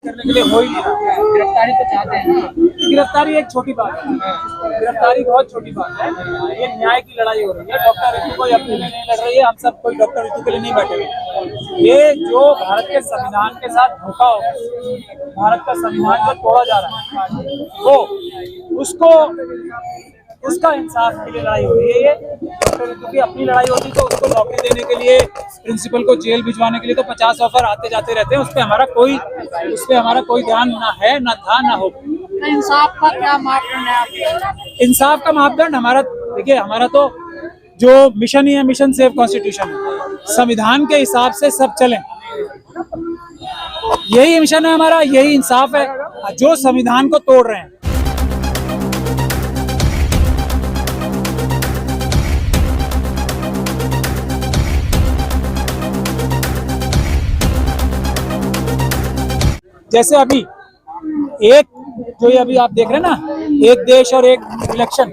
करने के लिए हो ही नहीं रहा। गिरफ्तारी तो चाहते हैं ना। गिरफ्तारी एक छोटी बात है, गिरफ्तारी बहुत छोटी बात है। ये न्याय की लड़ाई हो रही है। डॉक्टर ऋतु कोई अपने लिए नहीं लड़ रही है, हम सब कोई डॉक्टर ऋतु के लिए नहीं बैठे हुए। ये जो भारत के संविधान के साथ धोखा हो, भारत का संविधान जो तोड़ा जा रहा है, वो उसका इंसाफ के लिए लड़ाई हो रही है। ये डॉक्टर ऋतु की अपनी लड़ाई होती तो उसको नौकरी देने के लिए, प्रिंसिपल को जेल भिजवाने के लिए तो 50 ऑफर आते जाते रहते हैं। उस पर हमारा कोई ध्यान ना है, ना था, ना हो। इंसाफ का क्या मापदंड है आपके? इंसाफ का मापदंड हमारा, देखिए, हमारा तो जो मिशन ही है, मिशन सेव कॉन्स्टिट्यूशन, संविधान के हिसाब से सब चलें, यही मिशन है हमारा, यही इंसाफ है। जो संविधान को तोड़ रहे हैं, जैसे अभी जो ये अभी आप देख रहे हैं ना, एक देश और एक इलेक्शन,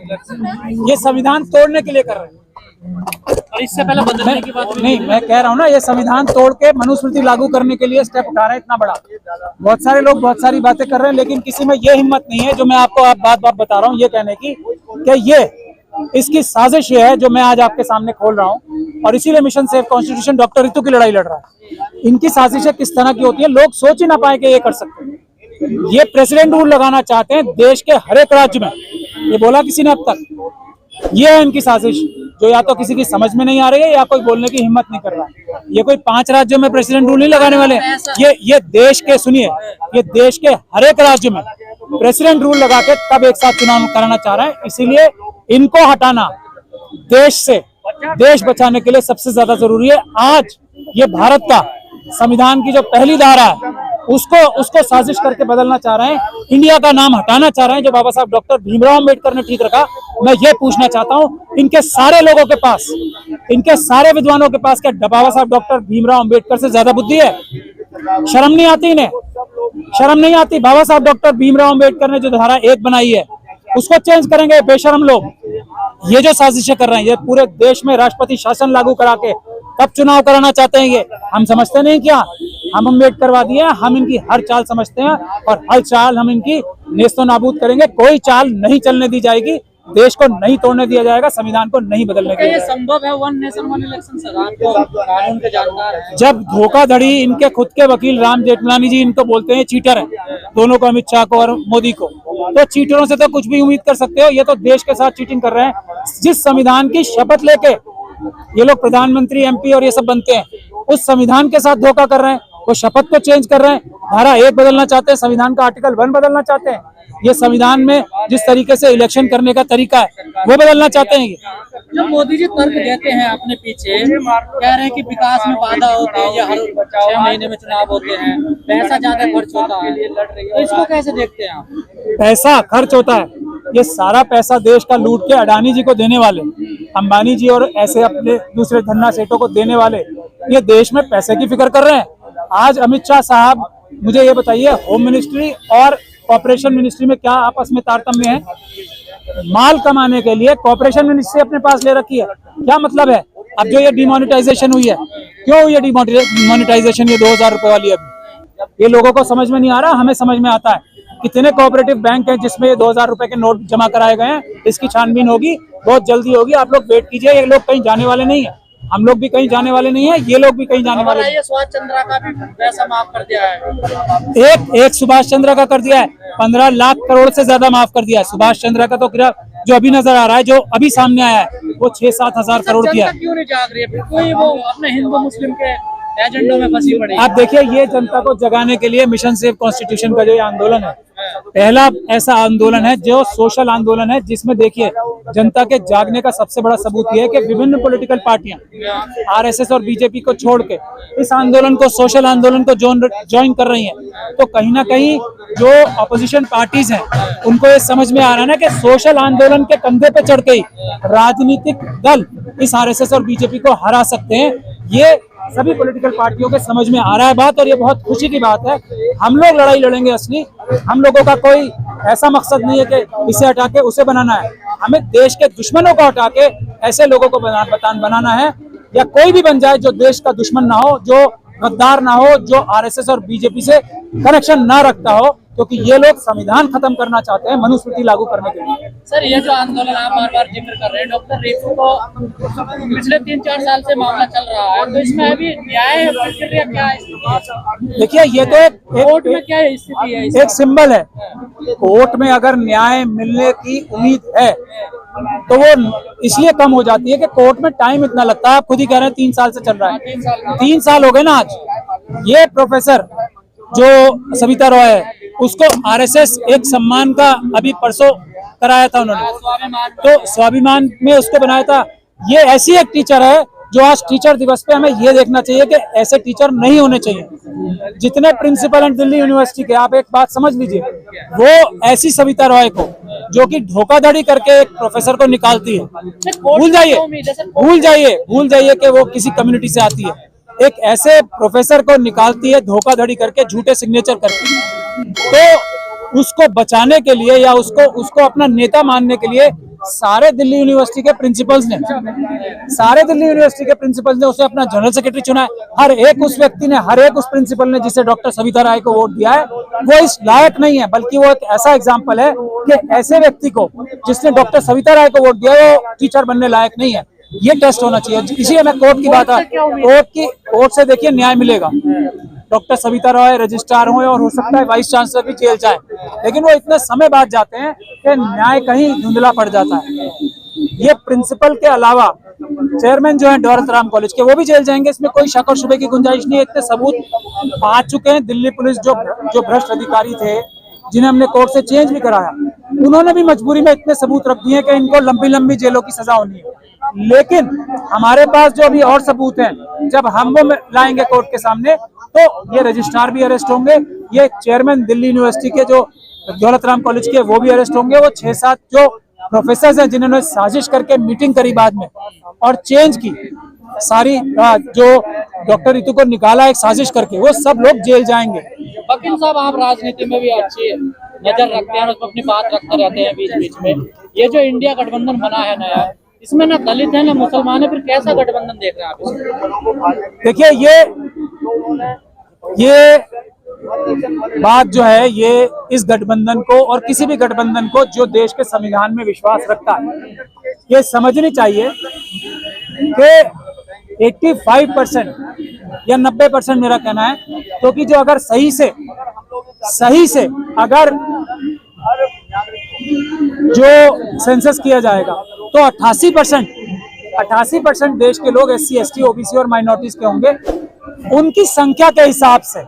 ये संविधान तोड़ने के लिए कर रहे हैं। और इससे पहले बदलने की बात नहीं, मैं कह रहा हूँ ना, ये संविधान तोड़ के मनुस्मृति लागू करने के लिए स्टेप उठा रहे हैं इतना बड़ा। बहुत सारे लोग बहुत सारी बातें कर रहे हैं, लेकिन किसी में ये हिम्मत नहीं है जो मैं आपको बात बता रहा हूँ ये कहने की कि ये इसकी साजिश ये है जो मैं आज आपके सामने खोल रहा हूँ। और इसीलिए मिशन सेव कॉन्स्टिट्यूशन डॉक्टर ऋतु की लड़ाई लड़ रहा है। इनकी साजिशें किस तरह की होती है, लोग सोच ही ना पाए कि ये कर सकते हैं। ये प्रेसिडेंट रूल लगाना चाहते हैं देश के हर एक राज्य में, ये बोला किसी ने अब तक। ये है इनकी साजिश, जो या तो किसी की समझ में नहीं आ रही है या कोई बोलने की हिम्मत नहीं कर रहा। ये कोई 5 राज्यों में प्रेसिडेंट रूल नहीं लगाने वाले। ये देश के, सुनिए, ये देश के हर एक राज्य में प्रेसिडेंट रूल लगा के तब एक साथ चुनाव कराना चाह रहे हैं। इसीलिए इनको हटाना देश बचाने के लिए सबसे ज्यादा जरूरी है। आज ये भारत का संविधान की जो पहली धारा है उसको साजिश करके बदलना चाह रहे हैं, इंडिया का नाम हटाना चाह रहे हैं जो बाबा साहब डॉक्टर भीमराव अम्बेडकर ने ठीक रखा। मैं ये पूछना चाहता हूँ इनके सारे लोगों के पास, इनके सारे विद्वानों के पास, क्या बाबा साहब डॉक्टर भीमराव अम्बेडकर से ज्यादा बुद्धि है? शर्म नहीं आती इन्हें? शर्म नहीं आती? बाबा साहब डॉक्टर भीमराव अम्बेडकर ने जो धारा 1 बनाई है उसको चेंज करेंगे बेशरम लोग। ये जो साजिशें कर रहे हैं, ये पूरे देश में राष्ट्रपति शासन लागू करा के कब चुनाव कराना चाहते हैं, ये हम समझते नहीं क्या? हम अम्बेडकरवादी हैं, हम इनकी हर चाल समझते हैं और हर चाल हम इनकी नेस्तो नाबूद करेंगे। कोई चाल नहीं चलने दी जाएगी, देश को नहीं तोड़ने दिया जाएगा, संविधान को नहीं बदलने दिया जाएगा। ये संभव है one nation one election sir? आपको कानून के जानकार हैं। जब धोखाधड़ी इनके खुद के वकील राम जेठमलानी जी इनको बोलते हैं चीटर है, दोनों को, अमित शाह को और मोदी को, तो चीटरों से तो कुछ भी उम्मीद कर सकते हो। ये तो देश के साथ चीटिंग कर रहे हैं। जिस संविधान की शपथ लेके ये लोग प्रधानमंत्री, MP और ये सब बनते हैं, उस संविधान के साथ धोखा कर रहे हैं। वो शपथ को चेंज कर रहे हैं, धारा 1 बदलना चाहते हैं, संविधान का आर्टिकल 1 बदलना चाहते हैं। ये संविधान में जिस तरीके से इलेक्शन करने का तरीका है वो बदलना चाहते हैं। जब मोदी जी तर्क देते हैं अपने पीछे, कह रहे हैं कि विकास में बाधा होती है, या हर 6 महीने में चुनाव होते हैं, पैसा ज्यादा खर्च होता है, तो इसको कैसे देखते हैं आप? पैसा खर्च होता है, ये सारा पैसा देश का लूट के अडानी जी को देने वाले, अंबानी जी और ऐसे अपने दूसरे धन्ना सेठों को देने वाले, ये देश में पैसे की फिक्र कर रहे हैं। आज अमित शाह साहब, मुझे ये बताइए, होम मिनिस्ट्री और कॉर्पोरेशन मिनिस्ट्री में क्या आपस में तारतम्य है? माल कमाने के लिए कॉर्पोरेशन मिनिस्ट्री अपने पास ले रखी है, क्या मतलब है? अब जो ये डिमोनेटाइजेशन हुई है, क्यों हुई है डिमोनेटाइजेशन, ये 2000 रुपए वाली? अभी ये लोगों को समझ में नहीं आ रहा, हमें समझ में आता है। कितने कोऑपरेटिव बैंक हैं जिसमें ये 2000 रुपए के नोट जमा कराए गए हैं? इसकी छानबीन होगी, बहुत जल्दी होगी, आप लोग वेट कीजिए। ये लोग कहीं जाने वाले नहीं है, हम लोग भी कहीं जाने वाले नहीं है, ये लोग भी कहीं जाने वाले नहीं। सुभाष चंद्रा का भी पैसा माफ कर दिया है। एक सुभाष चंद्रा का कर दिया है, 15 लाख करोड़ से ज्यादा माफ कर दिया है। सुभाष चंद्रा का तो जो अभी नजर आ रहा है, जो अभी सामने आया है, वो 6-7 हजार करोड़ किया। क्यों नहीं जाग रही है? कोई वो अपने हिंदू मुस्लिम के एजेंडों में फंसी पड़ी। आप देखिए, ये जनता को जगाने के लिए मिशन सेव कॉन्स्टिट्यूशन का जो ये आंदोलन है, पहला ऐसा आंदोलन है जो सोशल आंदोलन है, जिसमें देखिए जनता के जागने का सबसे बड़ा सबूत ये है कि विभिन्न पॉलिटिकल पार्टियां RSS और BJP को छोड़ के इस आंदोलन को, सोशल आंदोलन को ज्वाइन कर रही हैं। तो कहीं ना कहीं जो अपोजिशन पार्टीज हैं उनको ये समझ में आ रहा है ना कि सोशल आंदोलन के कंधे पे चढ़ के ही राजनीतिक दल इस RSS और BJP को हरा सकते हैं। ये सभी पॉलिटिकल पार्टियों के समझ में आ रहा है बात, और ये बहुत खुशी की बात है। हम लोग लड़ाई लड़ेंगे असली, हम लोगों का कोई ऐसा मकसद नहीं है कि इसे हटा के उसे बनाना है। हमें देश के दुश्मनों को हटा के ऐसे लोगों को बनाना है, या कोई भी बन जाए जो देश का दुश्मन ना हो, जो गद्दार ना हो, जो आरएसएस और बीजेपी से कनेक्शन ना रखता हो, क्योंकि ये लोग संविधान खत्म करना चाहते हैं मनुस्मृति लागू करने के लिए। सर, ये जो आंदोलन आप बार बार जिक्र कर रहे हैं, डॉक्टर रितु को पिछले 3-4 साल से मामला चल रहा है, तो इसमें अभी न्याय प्रक्रिया क्या है? देखिए, ये तो कोर्ट में क्या स्थिति है? एक सिंबल है। कोर्ट में अगर न्याय मिलने की उम्मीद है तो वो इसलिए कम हो जाती है कि कोर्ट में टाइम इतना लगता है। आप खुद ही कह रहे हैं 3 साल से चल रहा है, 3 साल हो गए ना आज। ये प्रोफेसर जो सविता रॉय है, उसको आरएसएस एक सम्मान का अभी परसों कराया था उन्होंने, तो स्वाभिमान में उसको बनाया था। ये ऐसी एक टीचर है जो आज टीचर दिवस पे हमें ये देखना चाहिए कि ऐसे टीचर नहीं होने चाहिए। जितने प्रिंसिपल हैं दिल्ली यूनिवर्सिटी के, आप एक बात समझ लीजिए, वो ऐसी सविता रॉय को जो कि धोखाधड़ी करके एक प्रोफेसर को निकालती है, भूल जाइए कि वो किसी कम्युनिटी से आती है। एक ऐसे प्रोफेसर को निकालती है धोखाधड़ी करके, झूठे सिग्नेचर करके। तो उसको बचाने के लिए या उसको अपना नेता मानने के लिए सारे दिल्ली यूनिवर्सिटी के प्रिंसिपल्स ने उसे अपना जनरल सेक्रेटरी चुना है। हर एक उस व्यक्ति ने, हर एक उस प्रिंसिपल ने जिसे डॉक्टर सविता राय को वोट दिया है, वो इस लायक नहीं है, बल्कि वो एक ऐसा एग्जाम्पल है कि ऐसे व्यक्ति को जिसने डॉक्टर सविता राय को वोट दिया वो टीचर बनने लायक नहीं है। ये टेस्ट होना चाहिए। इसीलिए मैं कोर्ट की बात है, कोर्ट से देखिए न्याय मिलेगा। डॉक्टर सविता रॉय रजिस्ट्रार हो और हो सकता है वाइस चांसलर भी जेल जाए, लेकिन वो इतने समय बाद जाते हैं कि न्याय कहीं धुंधला पड़ जाता है। ये प्रिंसिपल के अलावा चेयरमैन जो है दौलत राम कॉलेज के, वो भी जेल जाएंगे, इसमें कोई शक और शुबे की गुंजाइश नहीं है। इतने सबूत आ चुके हैं। दिल्ली पुलिस जो भ्रष्ट अधिकारी थे, जिन्हें हमने कोर्ट से चेंज भी कराया, उन्होंने भी मजबूरी में इतने सबूत रख दिए कि इनको लंबी लंबी जेलों की सजा होनी है। लेकिन हमारे पास जो अभी और सबूत हैं, जब हम वो लाएंगे कोर्ट के सामने, तो ये रजिस्ट्रार भी अरेस्ट होंगे, ये चेयरमैन दिल्ली यूनिवर्सिटी के जो दौलत राम कॉलेज के, वो भी अरेस्ट होंगे। वो 6-7 जो प्रोफेसर हैं जिन्होंने साजिश करके मीटिंग करी बाद में और चेंज की सारी, जो डॉक्टर रितु को निकाला एक साजिश करके, वो सब लोग जेल जाएंगे। वकील साहब, आप राजनीति में भी अच्छी नजर रखते हैं और उसमें अपनी बात रखते रहते हैं बीच बीच में। ये जो इंडिया गठबंधन बना है नया, इसमें ना दलित है ना मुसलमान है, फिर कैसा गठबंधन देख रहे हैं आप? देखिए, ये बात जो है, ये इस गठबंधन को और किसी भी गठबंधन को जो देश के संविधान में विश्वास रखता है, ये समझनी चाहिए कि 85% या 90% मेरा कहना है, क्योंकि जो अगर सही से अगर जो सेंसस किया जाएगा तो 88% देश के लोग SC, ST, OBC और माइनॉरिटीज के होंगे। उनकी संख्या के हिसाब से,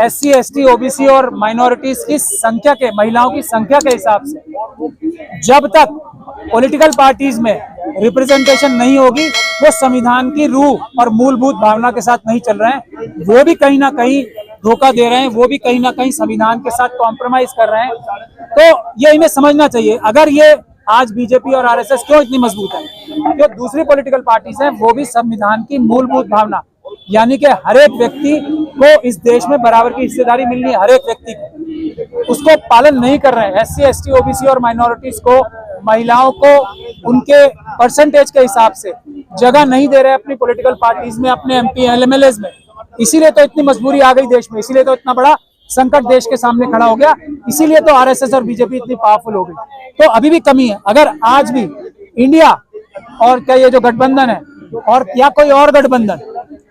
SC, ST, OBC और माइनॉरिटीज की संख्या के, महिलाओं की संख्या के हिसाब से, जब तक पॉलिटिकल पार्टीज में रिप्रेजेंटेशन नहीं होगी, वो संविधान की रूह और मूलभूत भावना के साथ नहीं चल रहे हैं। वो भी कहीं ना कहीं धोखा दे रहे हैं, वो भी कहीं ना कहीं संविधान के साथ कॉम्प्रोमाइज कर रहे हैं। तो ये इन्हें समझना चाहिए। अगर ये आज बीजेपी और आरएसएस क्यों इतनी मजबूत है, जो दूसरी पॉलिटिकल पार्टीज हैं, वो भी संविधान की मूलभूत भावना, यानी कि हर एक व्यक्ति को इस देश में बराबर की हिस्सेदारी मिलनी है, हर एक व्यक्ति को, उसको पालन नहीं कर रहे हैं। SC, ST, OBC और माइनॉरिटीज को, महिलाओं को उनके परसेंटेज के हिसाब से जगह नहीं दे रहे अपनी पॉलिटिकल पार्टीज में, अपने MP, LMLAs में। इसीलिए तो इतनी मजबूरी आ गई देश में, इसीलिए तो इतना बड़ा संकट देश के सामने खड़ा हो गया, इसीलिए तो आरएसएस और बीजेपी इतनी पावरफुल हो गई। तो अभी भी कमी है। अगर आज भी इंडिया और क्या ये जो गठबंधन है और या कोई और गठबंधन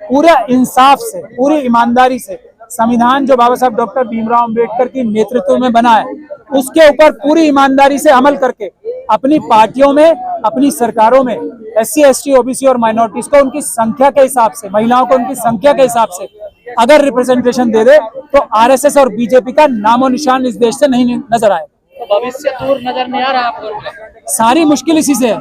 पूरा इंसाफ से, पूरी ईमानदारी से, संविधान जो बाबा साहब डॉक्टर भीमराव अंबेडकर की नेतृत्व में बना है, उसके ऊपर पूरी ईमानदारी से अमल करके अपनी पार्टियों में, अपनी सरकारों में SC, ST, OBC और माइनॉरिटीज को उनकी संख्या के हिसाब से, महिलाओं को उनकी संख्या के हिसाब से अगर रिप्रेजेंटेशन दे दे, तो आरएसएस और बीजेपी का नामो निशान इस देश से नहीं नजर आए। तो भविष्य दूर नजर नहीं आ रहा आपको? सारी मुश्किल इसी से है।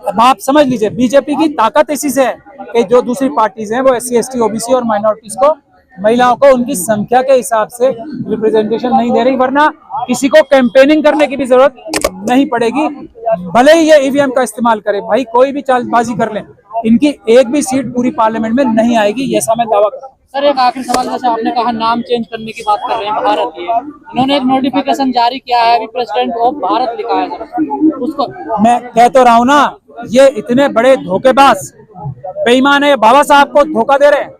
अब आप समझ लीजिए, बीजेपी की ताकत इसी से है कि जो दूसरी पार्टीज हैं वो SC, ST, OBC और माइनॉरिटीज को, महिलाओं को उनकी संख्या के हिसाब से रिप्रेजेंटेशन नहीं दे रही, वरना किसी को कैंपेनिंग करने की भी जरूरत नहीं पड़ेगी। भले ही ये EVM का इस्तेमाल करे, भाई कोई भी चालबाजी कर ले, इनकी एक भी सीट पूरी पार्लियामेंट में नहीं आएगी, ऐसा मैं दावा करता हूँ। सर, एक आखिरी सवाल, जैसे आपने कहा नाम चेंज करने की बात कर रहे हैं, भारत ये इन्होंने एक नोटिफिकेशन जारी किया है, अभी प्रेसिडेंट ऑफ भारत लिखा है, सर उसको मैं कह तो रहा हूँ ना, ये इतने बड़े धोखेबाज बेईमान है, बाबा साहब को धोखा दे रहे हैं।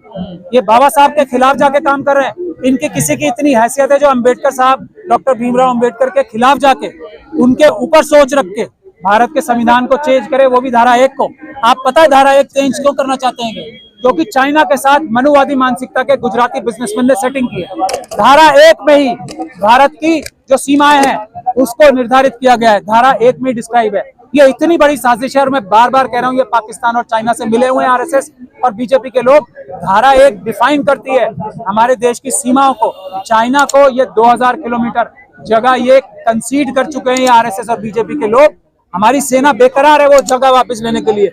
ये बाबा साहब के खिलाफ जाके काम कर रहे हैं। इनकी किसी की इतनी हैसियत है जो अम्बेडकर साहब, डॉक्टर भीमराव अम्बेडकर के खिलाफ जाके उनके ऊपर सोच रख के भारत के संविधान को चेंज करे, वो भी धारा 1 को। आप पता है धारा 1 चेंज क्यों करना चाहते हैं? क्योंकि चाइना के साथ मनुवादी मानसिकता के गुजराती बिजनेसमैन ने सेटिंग की है। धारा 1 में ही भारत की जो सीमाएं हैं उसको निर्धारित किया गया है, धारा 1 में डिस्क्राइब है। ये इतनी बड़ी साजिश है और मैं बार बार कह रहा हूँ, ये पाकिस्तान और चाइना से मिले हुए हैं आरएसएस और बीजेपी के लोग। धारा 1 डिफाइन करती है हमारे देश की सीमाओं को। चाइना को ये 2000 किलोमीटर जगह ये कंसीड कर चुके हैं ये आरएसएस और बीजेपी के लोग। हमारी सेना बेकरार है वो जगह वापस लेने के लिए।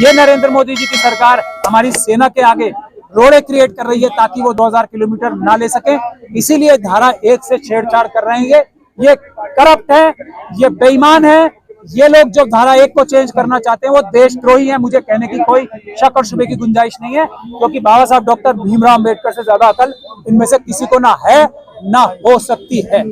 ये नरेंद्र मोदी जी की सरकार हमारी सेना के आगे रोड़े क्रिएट कर रही है ताकि वो 2000 किलोमीटर ना ले सके। इसीलिए धारा 1 से छेड़छाड़ कर रहे हैं। ये करप्ट है, ये बेईमान है। ये लोग जो धारा 1 को चेंज करना चाहते हैं वो देशद्रोही हैं। मुझे कहने की कोई शक और शुबे की गुंजाइश नहीं है, क्योंकि बाबा साहब डॉक्टर भीमराव अम्बेडकर से ज्यादा अकल इनमें से किसी को ना है ना हो सकती है।